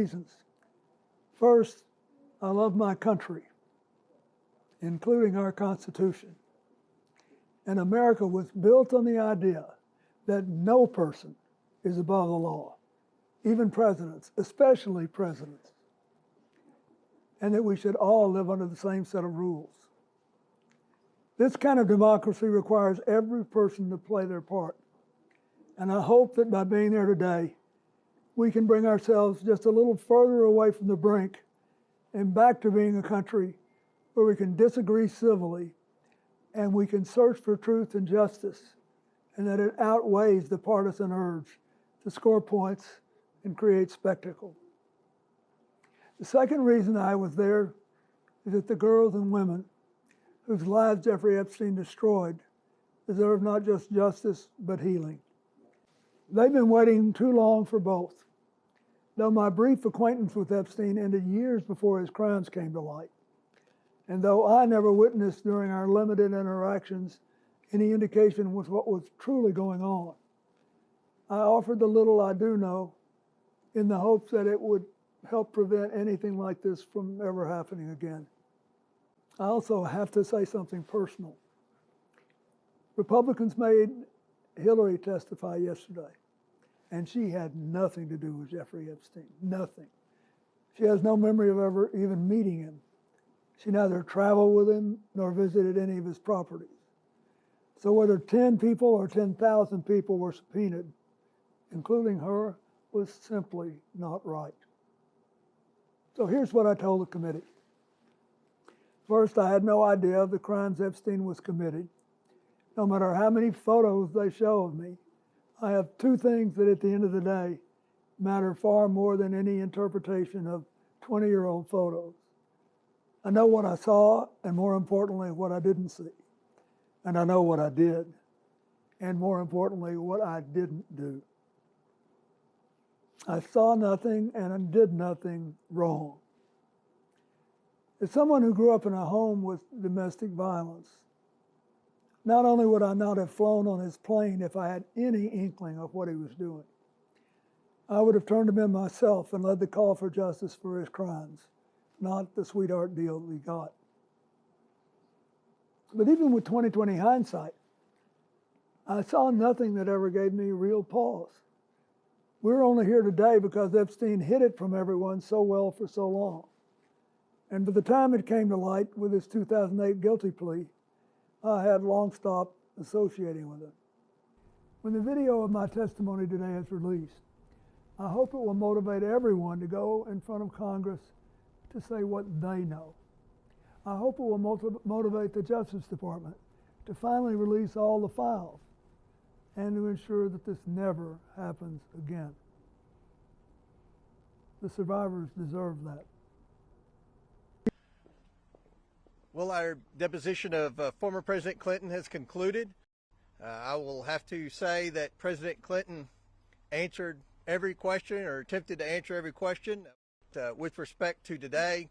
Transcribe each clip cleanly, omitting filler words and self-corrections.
reasons. First, I love my country, including our Constitution. And America was built on the idea that no person is above the law, even presidents, especially presidents, and that we should all live under the same set of rules. This kind of democracy requires every person to play their part. And I hope that by being there today, we can bring ourselves just a little further away from the brink and back to being a country where we can disagree civilly and we can search for truth and justice, and that it outweighs the partisan urge to score points and create spectacle. The second reason I was there is that the girls and women whose lives Jeffrey Epstein destroyed deserve not just justice, but healing. They've been waiting too long for both. Though my brief acquaintance with Epstein ended years before his crimes came to light, and though I never witnessed during our limited interactions any indication with what was truly going on, I offered the little I do know in the hopes that it would help prevent anything like this from ever happening again. I also have to say something personal. Republicans made Hillary testify yesterday, and she had nothing to do with Jeffrey Epstein, nothing. She has no memory of ever even meeting him. She neither traveled with him nor visited any of his properties. So whether 10 people or 10,000 people were subpoenaed, including her, was simply not right. So here's what I told the committee. First, I had no idea of the crimes Epstein was committing. No matter how many photos they show of me, I have two things that at the end of the day matter far more than any interpretation of 20-year-old photos. I know what I saw, and more importantly, what I didn't see. And I know what I did, and more importantly, what I didn't do. I saw nothing and I did nothing wrong. As someone who grew up in a home with domestic violence, not only would I not have flown on his plane if I had any inkling of what he was doing, I would have turned him in myself and led the call for justice for his crimes, not the sweetheart deal that he got. But even with 20/20 hindsight, I saw nothing that ever gave me real pause. We're only here today because Epstein hid it from everyone so well for so long. And by the time it came to light with his 2008 guilty plea, I had long stopped associating with him. When the video of my testimony today is released, I hope it will motivate everyone to go in front of Congress to say what they know. I hope it will motivate the Justice Department to finally release all the files and to ensure that this never happens again. The survivors deserve that. Well, our deposition of former President Clinton has concluded. I will have to say that President Clinton answered every question, or attempted to answer every question. With respect to today,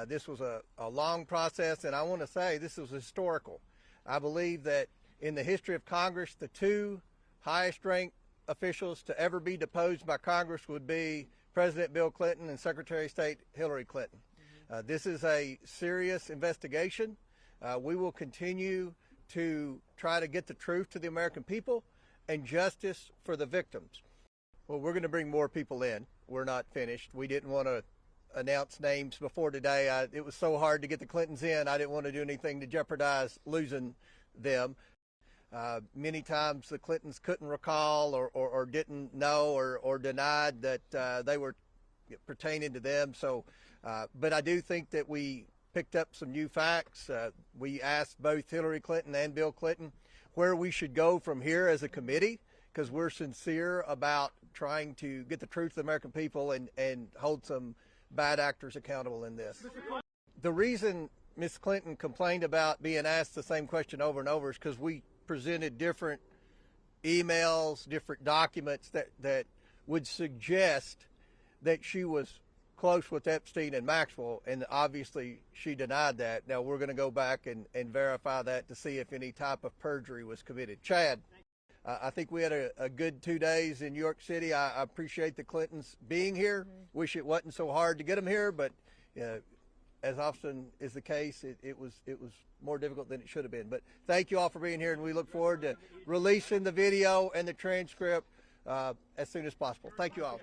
this was a long process, and I want to say this was historical. I believe that in the history of Congress, the two highest ranked officials to ever be deposed by Congress would be President Bill Clinton and Secretary of State Hillary Clinton. This is a serious investigation. We will continue to try to get the truth to the American people and justice for the victims. Well, we're going to bring more people in. We're not finished. We didn't want to announce names before today. It was so hard to get the Clintons in. I didn't want to do anything to jeopardize losing them. Many times the Clintons couldn't recall or didn't know or denied that they were pertaining to them. So, but I do think that we picked up some new facts. We asked both Hillary Clinton and Bill Clinton where we should go from here as a committee, because we're sincere about trying to get the truth to the American people and hold some bad actors accountable in this. The reason Ms. Clinton complained about being asked the same question over and over is because we presented different emails, different documents that would suggest that she was close with Epstein and Maxwell, and obviously she denied that. Now we're going to go back and verify that to see if any type of perjury was committed. Chad, I think we had a good 2 days in New York City. I appreciate the Clintons being here. Wish it wasn't so hard to get them here, but as often is the case, it was more difficult than it should have been. But thank you all for being here, and we look forward to releasing the video and the transcript as soon as possible. Thank you all.